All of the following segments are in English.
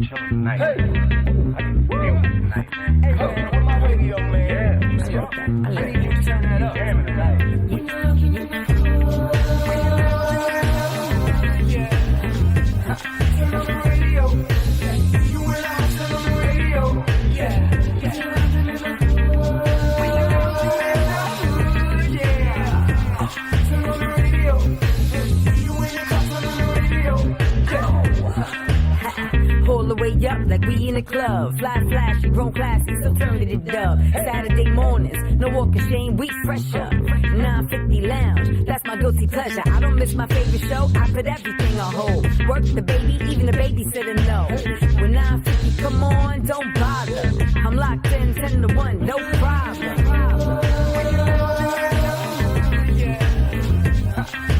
be chilling tonight. I can feel it tonight, man. Hey, man, where my radio, man? Yeah. I need you to turn that up. Damn it, tonight. Turn on the radio. You and I turn on the radio. Yeah. Turn on the radio. You and your cup turn on the radio. Pull the way up like we in a club. Fly flashy, grown classy, so turn it to dub. Saturday mornings, no walk of shame, we fresh up. 950 Lounge, that's my guilty pleasure. I don't miss my favorite show, I put everything on hold. Work the baby, even the babysitter know. When 950 come on, don't bother. I'm locked in 10 to 1, no problem.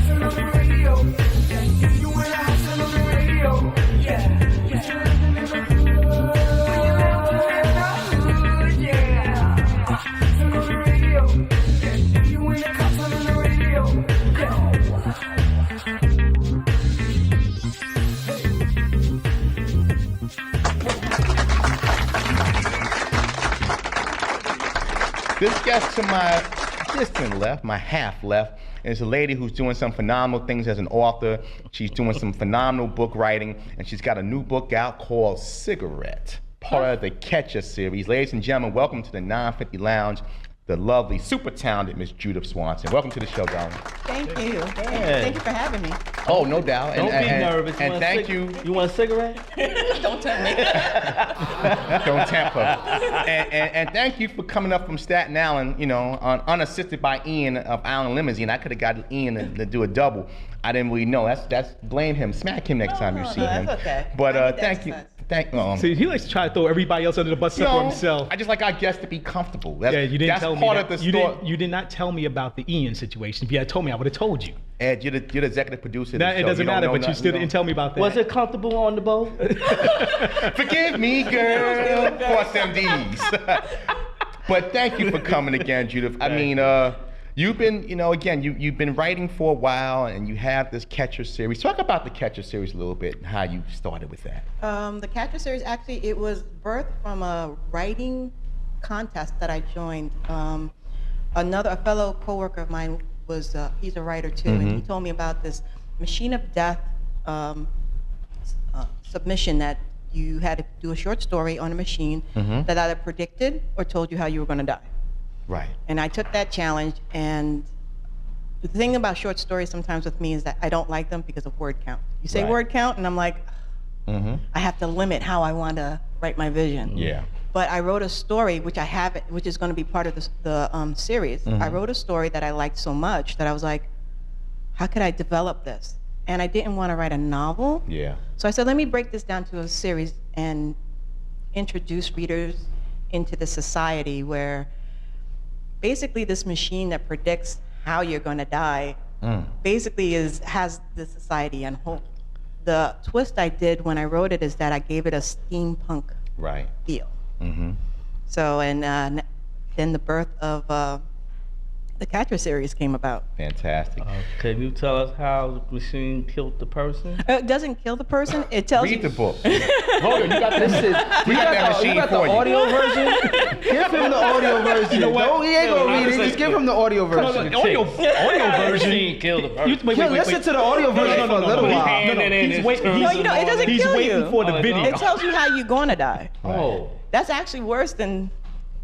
Turn on the radio. You and I turn on the radio. Yeah. Turn on the radio. You and your cup turn on the radio. This gets to my distant left, my half left, and it's a lady who's doing some phenomenal things as an author. She's doing some phenomenal book writing, and she's got a new book out called Cigarette, part of the Catcher series. Ladies and gentlemen, welcome to the 950 Lounge, the lovely, super talented Miss Judith Swanson. Welcome to the show, darling. Thank you. Thank you for having me. Oh, no doubt. Don't be nervous. And thank you. You want a cigarette? Don't tell me. Don't tamper. And thank you for coming up from Staten Island, you know, unassisted by Ian of Island Limousine. I could have got Ian to do a double. I didn't really know. That's blame him. Smack him next time you see him. That's okay. But thank you. See, he likes to try to throw everybody else under the bus except for himself. I just like our guests to be comfortable. Yeah, you didn't tell me part that. of the story. You did not tell me about the Ian situation. If you had told me, I would have told you. Ed, you're the executive producer of the show. It doesn't matter, but you still didn't tell me about that. Was it comfortable on the boat? Forgive me, girl, for SMDs. But thank you for coming again, Judith. I mean, you've been, you know, again, you've been writing for a while, and you have this Catcher series. Talk about the Catcher series a little bit and how you started with that. The Catcher series, actually, it was birthed from a writing contest that I joined. A fellow coworker of mine was, he's a writer too, and he told me about this Machine of Death submission that you had to do a short story on a machine that either predicted or told you how you were going to die. Right. And I took that challenge, and the thing about short stories sometimes with me is that I don't like them because of word count. You say word count, and I'm like, I have to limit how I want to write my vision. Yeah. But I wrote a story, which which is going to be part of the series. I wrote a story that I liked so much that I was like, how could I develop this? And I didn't want to write a novel. Yeah. So I said, let me break this down to a series and introduce readers into the society where basically this machine that predicts how you're going to die basically has the society on hold. The twist I did when I wrote it is that I gave it a steampunk feel. So, and then the birth of the Catcher series came about. Fantastic. Can you tell us how the machine killed the person? It doesn't kill the person. It tells Read you. the book. Hold on, you got that. We got that machine You got the for you. audio version? Give him the audio version. You know what? No, he ain't gonna read it. Just give him the audio version. Audio version. Machine killed the person. Wait, Listen to the audio version for a little while. He's waiting. No, you know, it doesn't He's kill waiting you. for the video. It tells you how you're going to die. Oh. That's actually worse than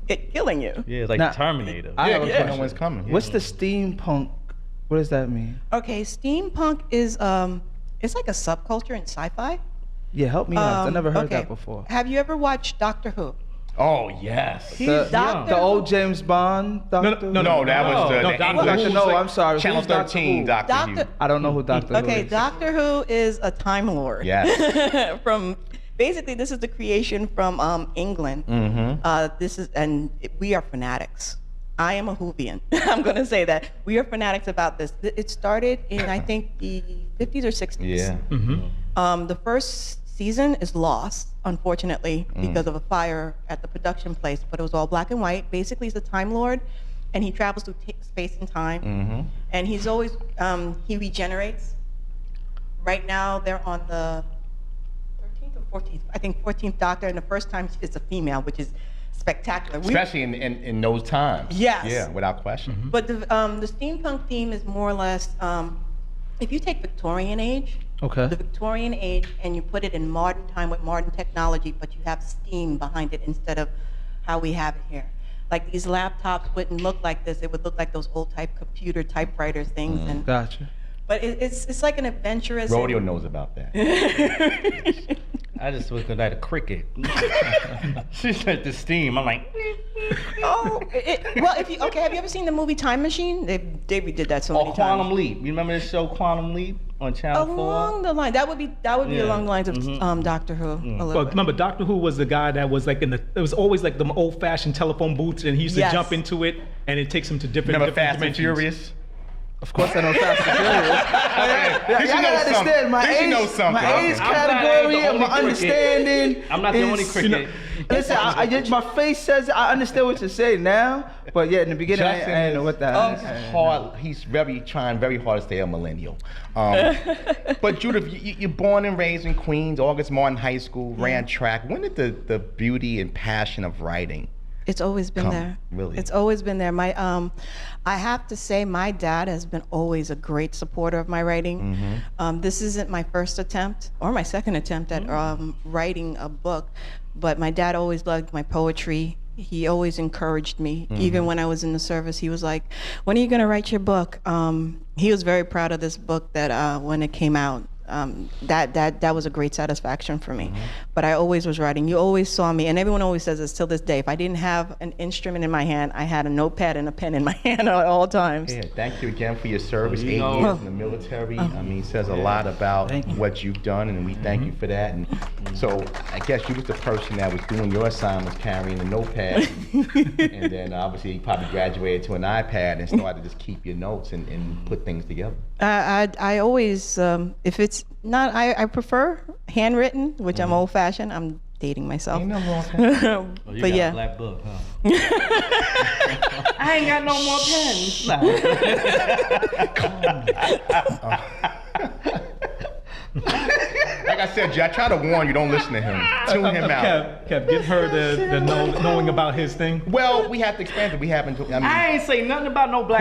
it killing you. Yeah, it's like Now, Terminator. I have a Yeah, question. no one's coming. What's the steampunk? What does that mean? Okay, steampunk is it's like a subculture in sci-fi. Yeah, help me out. I never heard okay. that before. Have you ever watched Doctor Who? Oh, yes. The old James Bond Doctor? No, that was the Doctor, English. no, I'm sorry. Channel Who's Doctor 13, Who? Doctor Who. I don't know who Doctor Who Okay, is. Doctor Who is a Time Lord. Yes. From basically, this is the creation from England. We are fanatics. I am a Whovian. I'm going to say that. We are fanatics about this. It started in, I think, the 50s or 60s. Yeah. The first season is lost, unfortunately, because of a fire at the production place, but it was all black and white. Basically, he's a Time Lord, and he travels through space and time. And he's always, he regenerates. Right now, they're on the 13th 14th Doctor, and the first time it's a female, which is spectacular. Especially in those times. Yes. Yeah, without question. But the steampunk theme is more or less, if you take Victorian age, Okay. the Victorian age, and you put it in modern time with modern technology, but you have steam behind it instead of how we have it here. Like these laptops wouldn't look like this; it would look like those old computer typewriter things. And Gotcha. but it's like an adventurous. Rodeo knows about that. I just was looking at a cricket. She said the steam. I'm like, Oh, well, have you ever seen the movie Time Machine? They redid that so many or times. Quantum Leap. You remember the show Quantum Leap on Channel 4? Along the line, that would be along the lines of Doctor Who. A little Well, bit. remember, Doctor Who was the guy that was like it was always like the old-fashioned telephone booths, and he used to Yes. jump into it, and it takes him to different Remember Fast and dimensions. Furious? Of course I know Fast and Furious. Did you Y'all know gotta something? understand my Did you know age, something? my age Okay. I'm glad I ain't category the and my only cricket. understanding. I'm not the only is- cricket. Listen, my face says I understand what you're saying now, but yeah, in the beginning I didn't know what that. He's trying very hard to stay a millennial. But Judith, you're born and raised in Queens, August Martin High School, ran track. When did the beauty and passion of writing? It's always been Come, there. really? It's always been there. I have to say, my dad has been always a great supporter of my writing. This isn't my first attempt or my second attempt at writing a book, but my dad always loved my poetry. He always encouraged me. Even when I was in the service, he was like, "When are you going to write your book?" He was very proud of this book that when it came out. That was a great satisfaction for me. But I always was writing. You always saw me, and everyone always says this till this day. If I didn't have an instrument in my hand, I had a notepad and a pen in my hand at all times. Yeah, thank you again for your service. You 8 know- years in the military. I mean, it says a lot about what you've done, and we thank you for that. And so I guess you was the person that was doing your assignments, carrying the notepad, and then obviously you probably graduated to an iPad and started to just keep your notes and put things together. I always, if it's not, I prefer handwritten, which I'm old-fashioned. I'm dating myself. Ain't nothing wrong with that. Oh, you But got yeah. a black book, huh? I ain't got no more pens. Like I said, Jay, I try to warn you, don't listen to him. Tune him out. Kev, give her the knowing about his thing. Well, we have to expand it. We haven't. I mean, I ain't say nothing about no black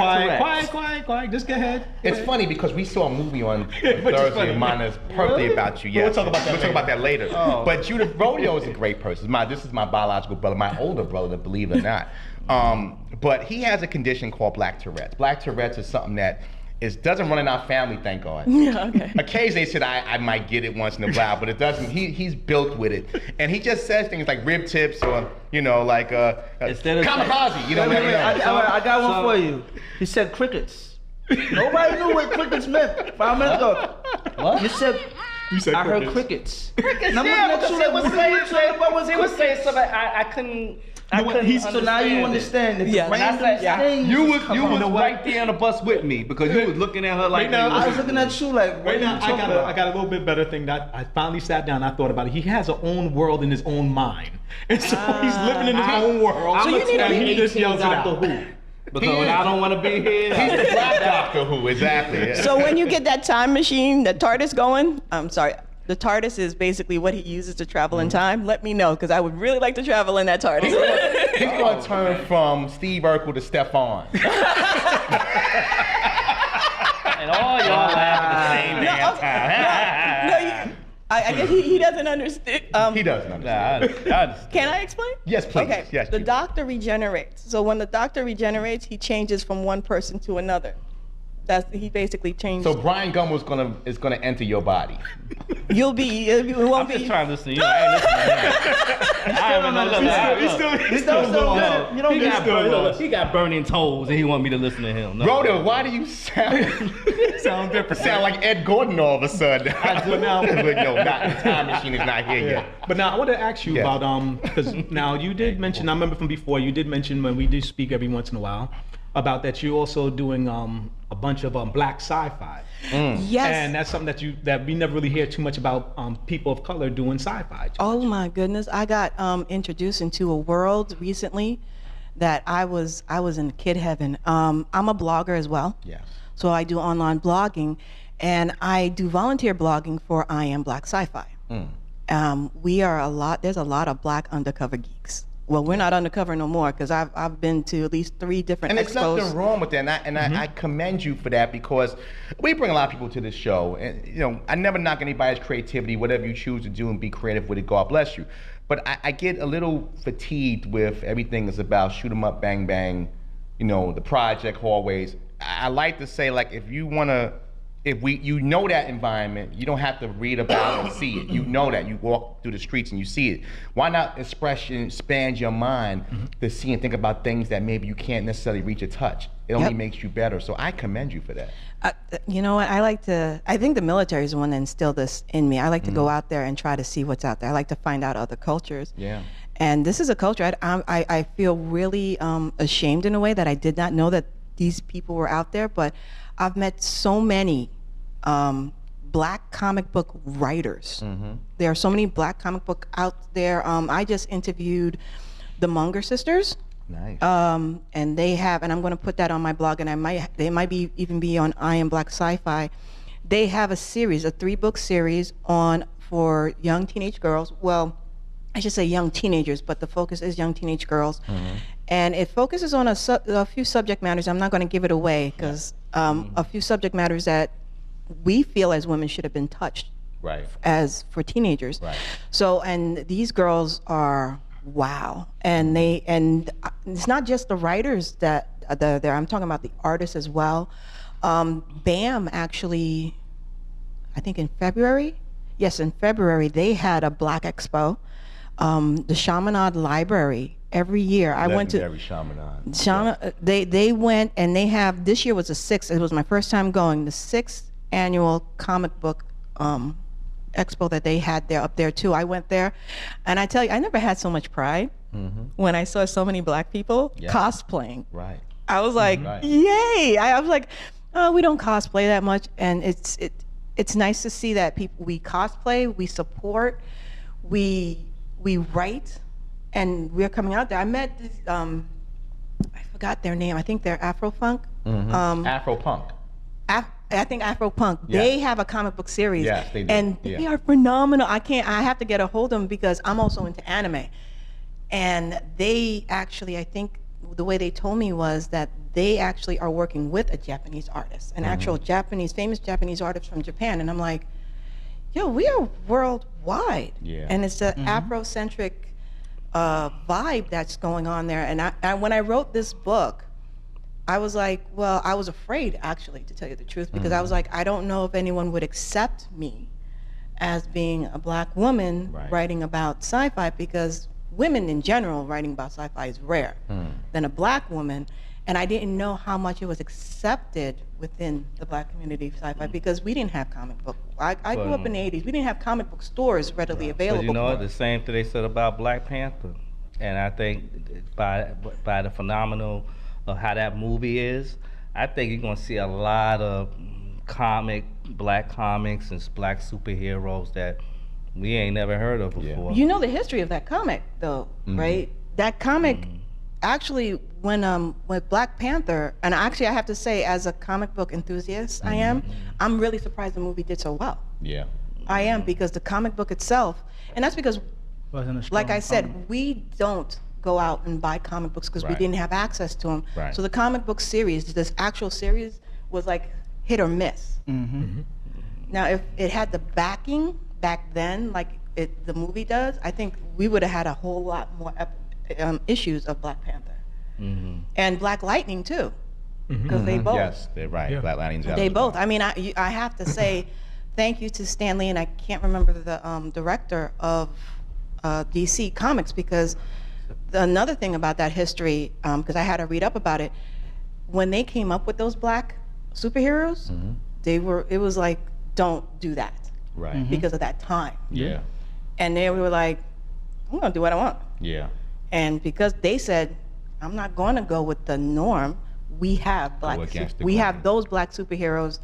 Quiet. Just go ahead. it's funny because we saw a movie on Thursday of mine that's perfectly about you. Yes, We'll talk about that We'll talk about that later. But Judith, Rodeo is a great person. This is my biological brother, my older brother, believe it or not. But he has a condition called Black Tourette's. Black Tourette's is something that doesn't run in our family, thank God. Yeah, okay. Occasionally they said I might get it once in a while, but it doesn't. He's built with it, and he just says things like rib tips or like Instead of kamikaze. You know, Wait, I got one So- for you. He said crickets. Nobody knew what crickets meant 5 minutes ago. What? You said. I heard crickets. And I'm Yeah, looking at you like, what are you talking about? What's he was saying crickets? something I couldn't. I what, couldn't he's- So now you understand that the Yeah. random I said, things you was just come out. right there on the bus with me because you was looking at her like. now, I was looking at you like, what Right are you now, talking I about? got a little bit better thing that I finally sat down. I thought about it. He has a own world in his own mind, and so he's living in his own world. I'm you need to a and he just yells it Doctor out. Who. Because when I don't want to be here. He's the Black Doctor Who, exactly. Yeah. So when you get that time machine, the TARDIS going, I'm sorry, the TARDIS is basically what he uses to travel in time. Let me know, because I would really like to travel in that TARDIS. He's going to turn from Steve Urkel to Stefan. And all y'all laugh at the same damn time. I guess he doesn't understand. He doesn't understand. I understand. Can I explain? Yes, please. Okay. Yes, the please. doctor regenerates. So when the doctor regenerates, he changes from one person to another. He basically changed. So Brian Gummo is gonna enter your body. It won't I'm just be. trying to listen to you. I ain't listening to him. He's still good. You don't get He got burning toes and he want me to listen to him. No. Rhoda, why do you sound different? Sound like Ed Gordon all of a sudden. I do now. But no, not the time machine is not here yet. But now I want to ask you Yeah. about because now you did mention. I remember from before you did mention when we do speak every once in a while about that you're also doing a bunch of black sci-fi. Yes. And that's something that we never really hear too much about people of color doing sci-fi. Oh my goodness! I got introduced into a world recently that I was in kid heaven. I'm a blogger as well. Yes. So I do online blogging, and I do volunteer blogging for I Am Black Sci-Fi. There's a lot of black undercover geeks. Well, we're not undercover no more because I've been to at least 3 different And there's expos. nothing wrong with that, and I commend you for that, because we bring a lot of people to this show, and I never knock anybody's creativity. Whatever you choose to do and be creative with it, God bless you. But I get a little fatigued with everything is about shoot 'em up, bang bang, the project hallways. I like to say, like, if you that environment, you don't have to read about it and see it. You know that. You walk through the streets and you see it. Why not expand your mind to see and think about things that maybe you can't necessarily reach or touch? It only makes you better. So I commend you for that. You know what? I think the military is the one that instilled this in me. I like to go out there and try to see what's out there. I like to find out other cultures. Yeah. And this is a culture, I feel really ashamed in a way that I did not know that these people were out there, but I've met so many black comic book writers. There are so many black comic book out there. I just interviewed the Munger sisters. Nice. And they have, and I'm going to put that on my blog, and they might even be on I Am Black Sci-Fi. They have a series, a 3-book series for young teenage girls. Well, I should say young teenagers, but the focus is young teenage girls. And it focuses on a few subject matters. I'm not going to give it away because a few subject matters that we feel as women should have been touched as for teenagers. So, and these girls are wow. And it's not just the writers that are there. I'm talking about the artists as well. BAM actually, I think in February, they had a Black Expo. The Chaminade Library every year. I went to Chaminade. They went, and they have, this year was the 6th. It was my first time going. The 6th annual comic book expo that they had there up there too. I went there, and I tell you, I never had so much pride when I saw so many black people cosplaying. Right. I was like, yay! I was like, oh, we don't cosplay that much, and it's nice to see that we cosplay, we support, we write, and we're coming out there. I met this, I forgot their name. I think they're Afropunk. Afropunk. I think Afropunk. Yeah. They have a comic book series. Yes, they do. And they are phenomenal. I have to get a hold of them because I'm also into anime. And they actually, I think the way they told me was that they actually are working with a Japanese artist, an actual famous Japanese artist from Japan. And I'm like, yo, we are worldwide. Yeah. And it's the Afrocentric vibe that's going on there. And when I wrote this book, I was like, well, I was afraid, actually, to tell you the truth, because I was like, I don't know if anyone would accept me as being a black woman writing about sci-fi, because women in general writing about sci-fi is rare than a black woman. And I didn't know how much it was accepted within the black community of sci-fi, because we didn't have comic book. I grew up in the 80s. We didn't have comic book stores readily available. But you know, the same thing they said about Black Panther. And I think by the phenomenal of how that movie is, I think you're gonna see a lot of black comics and black superheroes that we ain't never heard of before. You know the history of that comic, though, right? That comic, actually, when with Black Panther, and actually I have to say, as a comic book enthusiast, I'm really surprised the movie did so well. Yeah. I am, because the comic book itself, and that's because, like I said, we don't go out and buy comic books because we didn't have access to them. So the comic book series, this actual series, was like hit or miss. Now, if it had the backing back then, like the movie does, I think we would have had a whole lot more issues of Black Panther. And Black Lightning too, because they both. Yes, they're right. Yeah. Black Lightning's out. They both. I mean, I have to say thank you to Stan Lee, and I can't remember the director of DC Comics, because another thing about that history, because I had to read up about it, when they came up with those black superheroes, it was like, don't do that. Right. Because of that time. Yeah. And they were like, I'm gonna do what I want. Yeah. And because they said, I'm not gonna go with the norm, we have we have those black superheroes,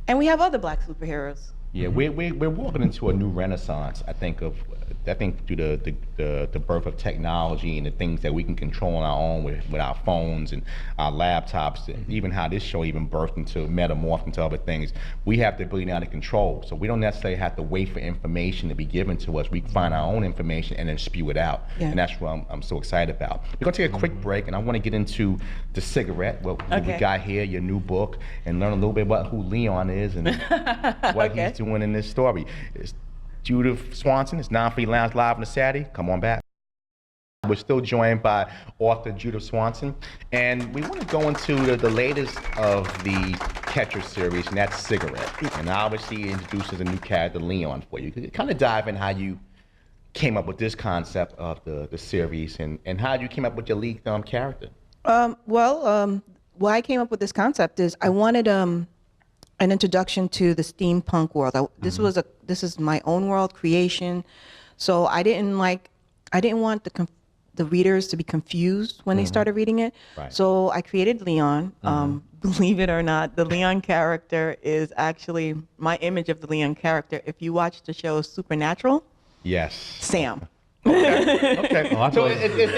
and we have other black superheroes. Yeah, we're walking into a new renaissance, I think, of I think through the birth of technology and the things that we can control on our own with our phones and our laptops, even how this show even birthed into, metamorphed into other things, we have the ability now to control. So we don't necessarily have to wait for information to be given to us. We can find our own information and then spew it out. Yeah. And that's what I'm so excited about. We're gonna take a quick break, and I want to get into the cigarette, what we got here, your new book, and learn a little bit about who Leon is and what he's doing in this story. It's Judith Swanson. It's 9 Lounge live on the Saturday. Come on back. We're still joined by author Judith Swanson, and we want to go into the latest of the Catcher series, and that's Cigarette. And obviously it introduces a new character, Leon, for you. Could you kind of dive in how you came up with this concept of the series, and how you came up with your lead character? Why I came up with this concept is I wanted an introduction to the steampunk world. This is my own world creation, so I didn't want the readers to be confused when they started reading it. Right. So I created Leon. Believe it or not, the Leon character is actually my image of the Leon character. If you watch the show Supernatural, Yes. Sam. Okay. So is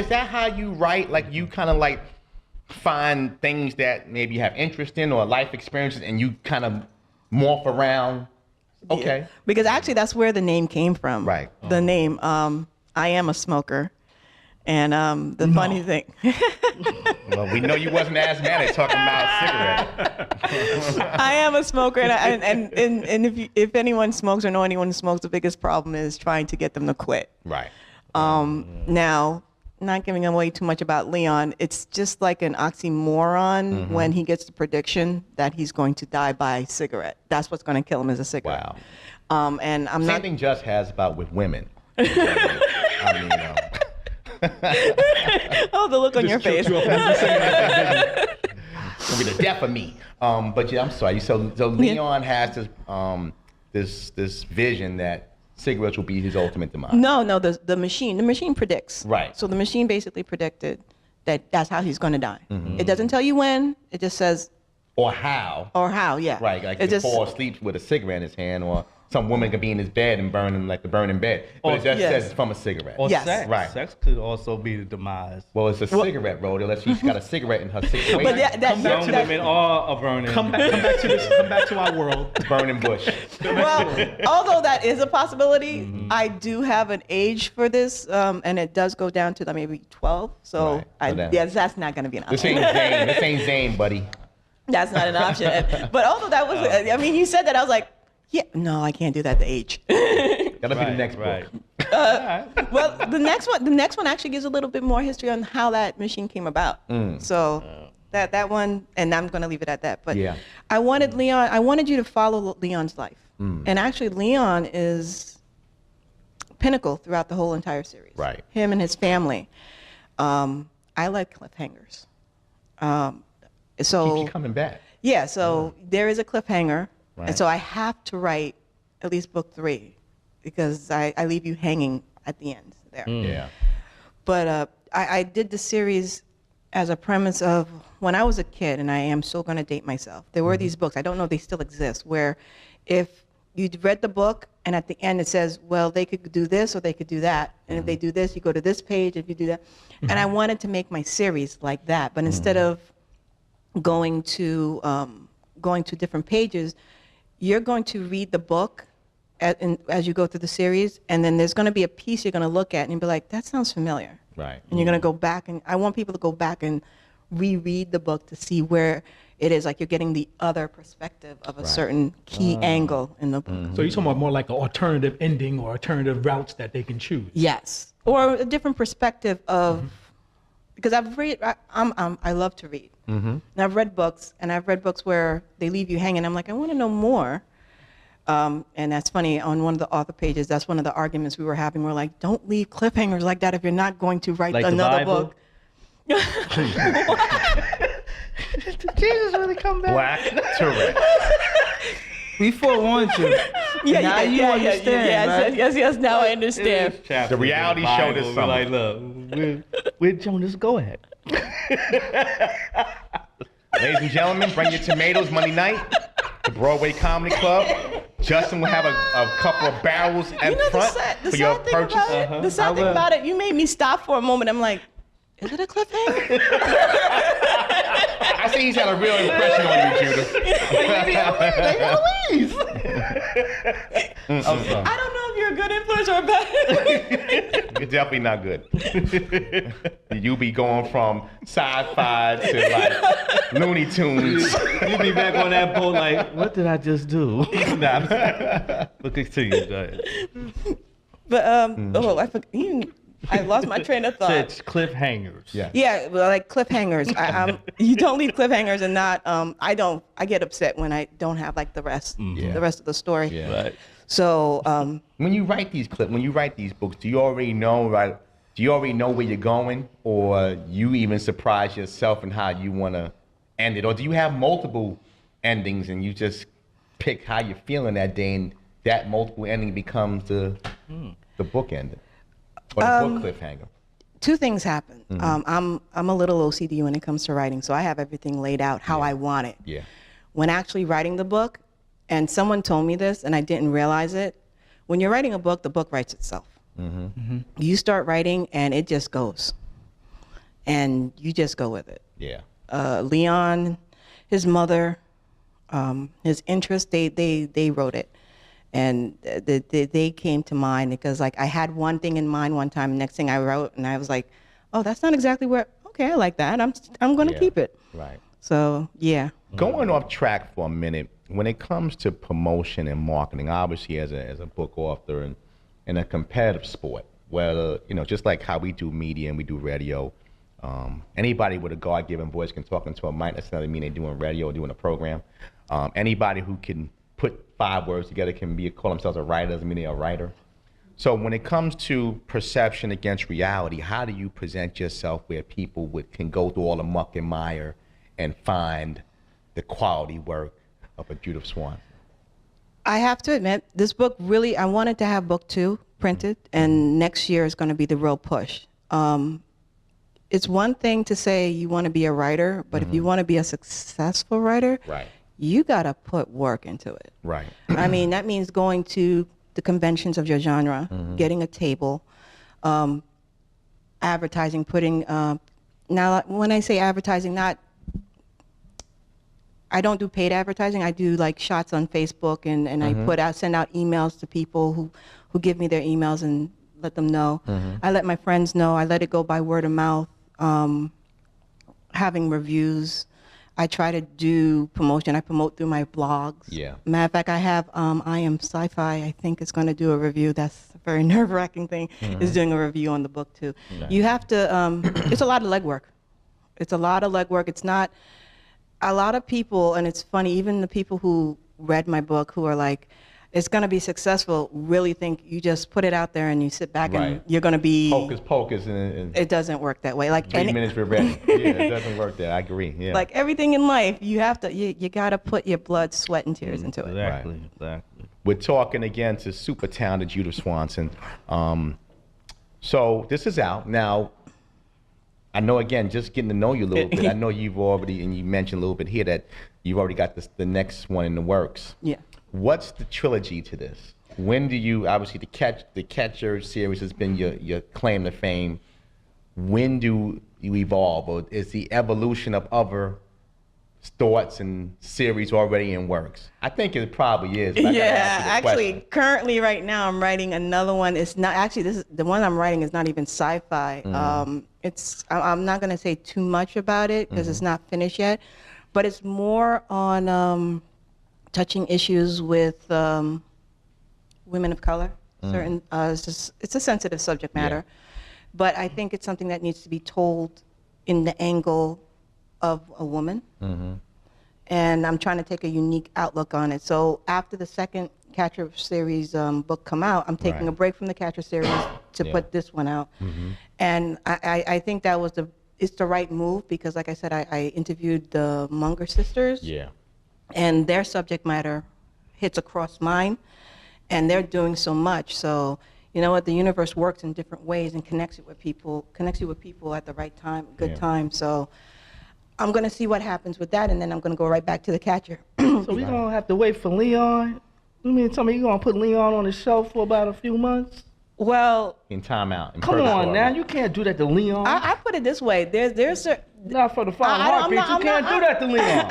that how you write? Like you kind of like find things that maybe you have interest in or life experiences, and you kind of morph around. Okay. Yeah. Because actually that's where the name came from. Right. The name. I am a smoker. And the funny thing. Well, we know you wasn't asthmatic talking about cigarette. I am a smoker, and if anyone smokes or know anyone who smokes, the biggest problem is trying to get them to quit. Right. Now, not giving away too much about Leon, it's just like an oxymoron when he gets the prediction that he's going to die by cigarette. That's what's going to kill him is a cigarette. Wow. And I'm Same not. thing Just has about with women. I mean, Oh, the look on your face. It's gonna be the death of me. But yeah, I'm sorry. So Leon has this vision that cigarettes will be his ultimate demise. No, the machine predicts. Right. So the machine basically predicted that that's how he's going to die. It doesn't tell you when. It just says. Or how. Yeah. Right. Like it he fall asleep with a cigarette in his hand, or some woman could be in his bed and burn him like the burning bed. But it just says it's from a cigarette. Or Yes. sex. Right. Sex could also be the demise. Well, it's a cigarette, bro. Unless she's got a cigarette in her situation. But Some women are a burning. Come back to our world. Burning bush. Well, although that is a possibility, I do have an age for this, and it does go down to maybe 12. So, Right. that's not going to be an This option. ain't Zane. This ain't Zane, buddy. That's not an option. But although that was, I mean, you said that, I was like, yeah, no, I can't do that. The age. That'll be the next book. Well, the next one actually gives a little bit more history on how that machine came about. So that one, and I'm going to leave it at that. But Yeah. I wanted you to follow Leon's life. And actually, Leon is pinnacle throughout the whole entire series. Right. Him and his family. I like cliffhangers. So Keep coming back. yeah, so there is a cliffhanger, Right. and so I have to write at least book 3 because I leave you hanging at the end there. Yeah. But I did the series as a premise of when I was a kid, and I am so going to date myself. There were these books, I don't know if they still exist, where if you read the book and at the end it says, well, they could do this or they could do that. And if they do this, you go to this page, if you do that. And I wanted to make my series like that, but instead of going to different pages, you're going to read the book as you go through the series, and then there's going to be a piece you're going to look at and be like, that sounds familiar. Right. And you're going to go back, and I want people to go back and reread the book to see where it is like you're getting the other perspective of a certain key angle in the book. So you're talking about more like an alternative ending or alternative routes that they can choose. Yes, or a different perspective of because I've read. I love to read, and I've read books, and I've read books where they leave you hanging. I'm like, I want to know more. And that's funny. On one of the author pages, that's one of the arguments we were having. We're like, don't leave cliffhangers like that if you're not going to write Like the another Bible? book. Did Jesus really come back? Black Tourette. We forewarned you. Now you understand, right? Yes. Now I understand. The reality show this We're summer. like, look, where Jonas go at? Ladies and gentlemen, bring your tomatoes Monday night. the Broadway Comedy Club. Justin will have a couple of barrels at front for your purchase. The sad thing about it, you made me stop for a moment. I'm like, is it a cliffhanger? I see he's had a real impression on you, Judith. I don't know if you're a good influence or a bad influence. You're definitely not good. You be going from sci-fi to like Looney Tunes. You be back on that boat like, what did I just do? But continue, go ahead. But I lost my train of thought. It's cliffhangers. Yeah. Yeah, well, like cliffhangers. You don't leave cliffhangers and not. I get upset when I don't have like the rest of the story. Yeah. Right. So When you write these books, do you already know where you're going, or you even surprise yourself in how you want to end it, or do you have multiple endings and you just pick how you're feeling that day, and that multiple ending becomes the book ending or the book cliffhanger? two things happen. I'm a little OCD when it comes to writing, so I have everything laid out how I want it. Yeah. When actually writing the book, and someone told me this and I didn't realize it, when you're writing a book, the book writes itself. You start writing and it just goes. And you just go with it. Yeah. Leon, his mother, his interest, they wrote it. And they came to mind because like I had one thing in mind one time, next thing I wrote, and I was like, oh, that's not exactly where, okay, I like that. I'm going to keep it. Right. So, yeah. Going off track for a minute, when it comes to promotion and marketing, obviously as a book author and in a competitive sport, where, just like how we do media and we do radio, anybody with a God-given voice can talk into a mic. That's not mean they're doing radio or doing a program. Anybody who can put 5 words together can call themselves a writer, doesn't mean they're a writer. So when it comes to perception against reality, how do you present yourself where people can go through all the muck and mire and find the quality work of a Judith Swanson? I have to admit, this book really, I wanted to have book 2 printed, and next year is going to be the real push. It's one thing to say you want to be a writer, but if you want to be a successful writer, Right. you got to put work into it. Right. I mean, that means going to the conventions of your genre, getting a table, advertising, putting, now when I say advertising, I don't do paid advertising. I do like shots on Facebook, and I send out emails to people who give me their emails and let them know. I let my friends know. I let it go by word of mouth. Having reviews. I try to do promotion. I promote through my blogs. Yeah. Matter of fact, I have I Am Sci-Fi. I think is going to do a review. That's a very nerve-wracking thing. Is doing a review on the book too. You have to. It's a lot of legwork. It's a lot of legwork. It's not. A lot of people, and it's funny, even the people who read my book who are like, it's going to be successful, really think you just put it out there and you sit back and you're going to be... Pocus. And it doesn't work that way. Like 3 minutes we're ready. Yeah, it doesn't work that. I agree. Yeah. Like everything in life, you have to, you got to put your blood, sweat, and tears into it. Exactly. We're talking again to super talented Judith Swanson. So this is out. Now, I know, again, just getting to know you a little bit, I know you've already, and you mentioned a little bit here that you've already got the next one in the works. Yeah. What's the trilogy to this? When do you, obviously the Catcher series has been your claim to fame. When do you evolve, or is the evolution of other thoughts and series already in works? I think it probably is. But Yeah, actually, currently right now I'm writing another one. It's not, actually this is, the one I'm writing is not even sci-fi. I'm not gonna say too much about it because it's not finished yet, but it's more on touching issues with women of color. Certain, it's a sensitive subject matter, but I think it's something that needs to be told in the angle of a woman. And I'm trying to take a unique outlook on it. So after the second Catcher series book come out, I'm taking a break from the Catcher series to put this one out. And I think that was it's the right move because, like I said, I interviewed the Munger sisters. Yeah. And their subject matter hits across mine, and they're doing so much. So, you know what? The universe works in different ways and connects you with people at the right time, good time. So I'm going to see what happens with that, and then I'm going to go right back to the Catcher. So we gonna have to wait for Leon? You mean to tell me you gonna put Leon on the show for about a few months? Well, In timeout. Come on now, you can't do that to Leon. I put it this way. There's a Not for the five I- I'm heartbeats. not- You I'm can't not- do that to Leon.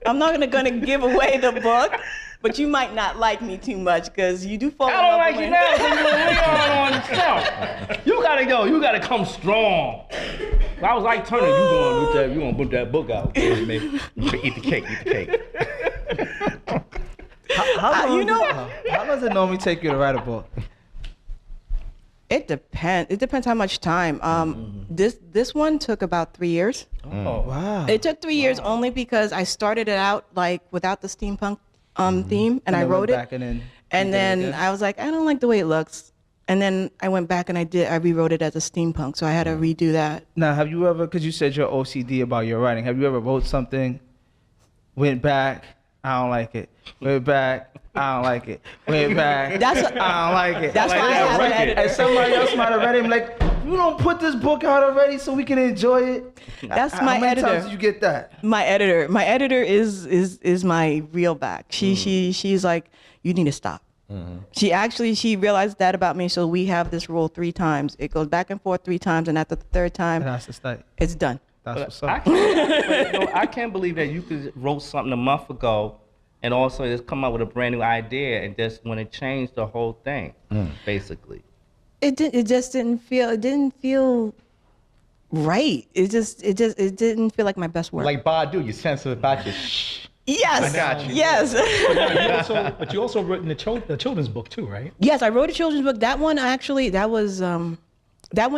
I'm not gonna give away the book, but you might not like me too much because you do fall in I don't love like with you me. now because you're Leon on the show. You gotta go. You gotta come strong. If I was like Turner, you gonna put that book out for me. Eat the cake, eat the cake. How long you know- how does it normally take you to write a book? It depends. It depends how much time. This one took about 3 years. Oh, Wow. It took 3 years only because I started it out like without the steampunk theme, and I then wrote went it. back and then And you did it then again? I was like, I don't like the way it looks. And then I went back and I rewrote it as a steampunk, so I had to redo that. Now, have you ever, because you said you're OCD about your writing, have you ever wrote something, went back, I don't like it, went back, I don't like it, went back, That's I don't like it. That's why I have an editor. And somebody else might have read it, I'm like, you don't put this book out already so we can enjoy it? That's How my many editor. times did you get that? My editor is my real back. She's like, you need to stop. She realized that about me, so we have this rule 3 times. It goes back and forth 3 times, and after the 3rd time, And that's the start. it's done. That's what's I up. I can't believe that you could wrote something a month ago and also just come up with a brand new idea and just when it changed the whole thing, basically. It didn't feel right. It didn't feel like my best work. Like Badu, you're sensitive about your shh. Yes. I got you. Yes. But you also written the children's book too, right? Yes, I wrote a children's book. That one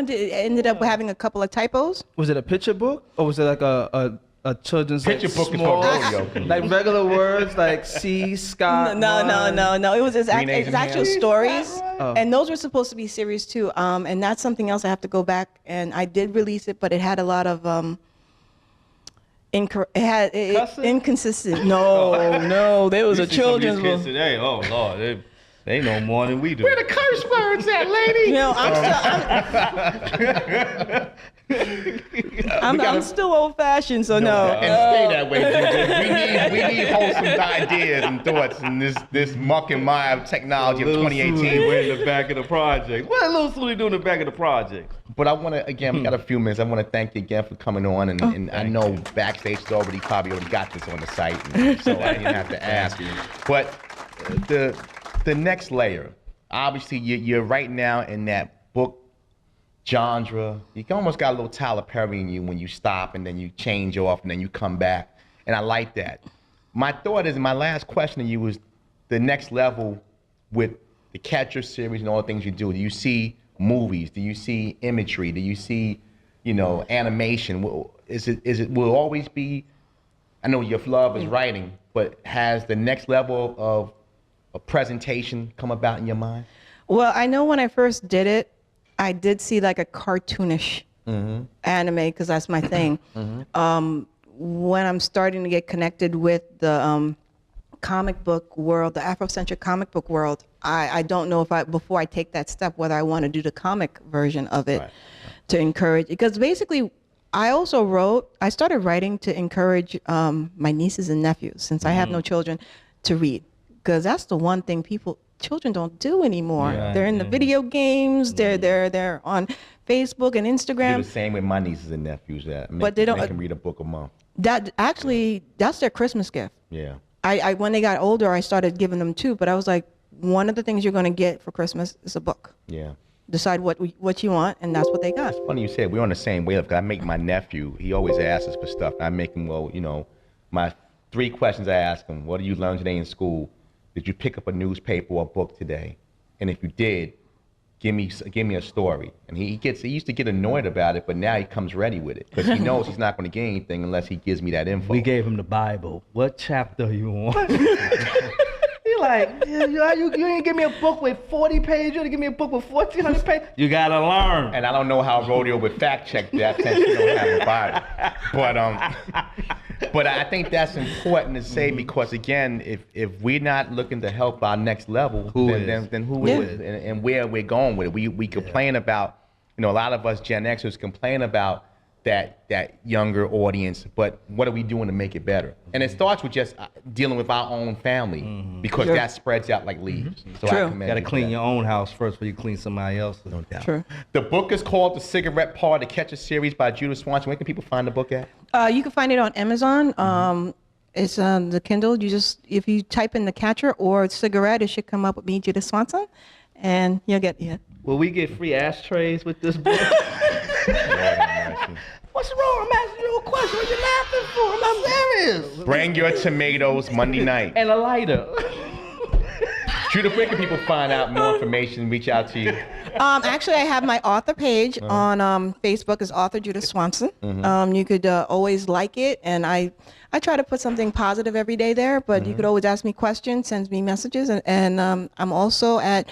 ended up having a couple of typos. Was it a picture book or was it like a children's Picture like, book is small, for rodeo. like regular words like sea, sky? No. It was Green eggs it's and actual ham? stories, Oh. and those were supposed to be series too. And that's something else I have to go back and I did release it, but it had a lot of Cussing? inconsistent. No, there was a children's book. today. Oh Lord, they know more than we do. Where the curse words at, lady? You know, I'm still old fashioned, so no. And stay that way, Judith. We need wholesome ideas and thoughts in this muck and mire of technology of 2018. We're in the back of the project. What little Suli do in the back of the project? But I want to, again, we got a few minutes. I want to thank you again for coming on. And I know Backstage is probably already got this on the site, and so I didn't have to ask. But the next layer, obviously, you're right now in that book genre. You almost got a little Tyler Perry in you when you stop and then you change off and then you come back. And I like that. My thought is, my last question to you was the next level with the Catcher series and all the things you do. Do you see movies? Do you see imagery? Do you see, animation? Will it always be, I know your love is writing, but has the next level of a presentation come about in your mind? Well, I know when I first did it, I did see like a cartoonish anime because that's my thing. When I'm starting to get connected with the comic book world, the Afrocentric comic book world, I don't know if before I take that step, whether I want to do the comic version of it to encourage, because basically I started writing to encourage my nieces and nephews, since I have no children, to read. Because that's the one thing children don't do anymore. Yeah, they're in the video games. They're on Facebook and I do Instagram. the same with my nieces and nephews. But they don't- Make them read a book a month. That's their Christmas gift. Yeah. I when they got older, I started giving them 2. But I was like, one of the things you're going to get for Christmas is a book. Yeah. Decide what you want, and that's what they got. Funny you said, we're on the same wave. I make my nephew, he always asks us for stuff. I make him, my 3 questions I ask him: what did you learn today in school? Did you pick up a newspaper or a book today? And if you did, give me a story. And he used to get annoyed about it, but now he comes ready with it because he knows he's not going to get anything unless he gives me that info. We gave him the Bible. What chapter you want? He like, you ain't give me a book with 40 pages. You give me a book with 1,400 pages. You gotta learn. And I don't know how Rodeo would fact check that since you don't have a Bible. But I think that's important to say because again, if we're not looking to help our next level, then who is? And where we're going with it. We complain about, a lot of us Gen Xers complain about that younger audience, but what are we doing to make it better? And it starts with just dealing with our own family, because that spreads out like leaves. So True. I You commend gotta you for clean that. your own house first before you clean somebody else's. No doubt. True. The book is called The Cigarette Party, Catch a Series by Judith Swanson. Where can people find the book at? You can find it on Amazon. It's on the Kindle. If you type in The Catcher or cigarette, it should come up with me, Judith Swanson, and you'll get it. Will we get free ashtrays with this book? What's wrong? I'm asking you a question. What you laughing for? I'm serious. Bring your tomatoes Monday night. And a lighter. Judith, where can people find out more information, reach out to you? Actually, I have my author page on Facebook. Is author Judith Swanson. You could always like it, and I try to put something positive every day there. But you could always ask me questions, send me messages, and I'm also at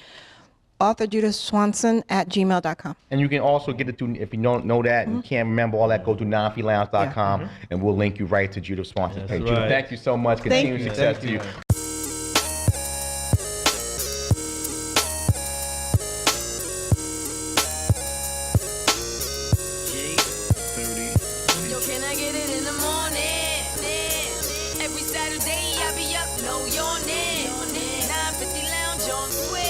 authorjudithswanson@gmail.com. And you can also get it through, if you don't know that and can't remember all that, go to nonfreelounge.com and we'll link you right to Judith Swanson's page. Judith, right. thank you so much. Continued you. success to you. Yo, can I get it in the morning? Every Saturday I be up, no yawning. 950 lounge on Swift.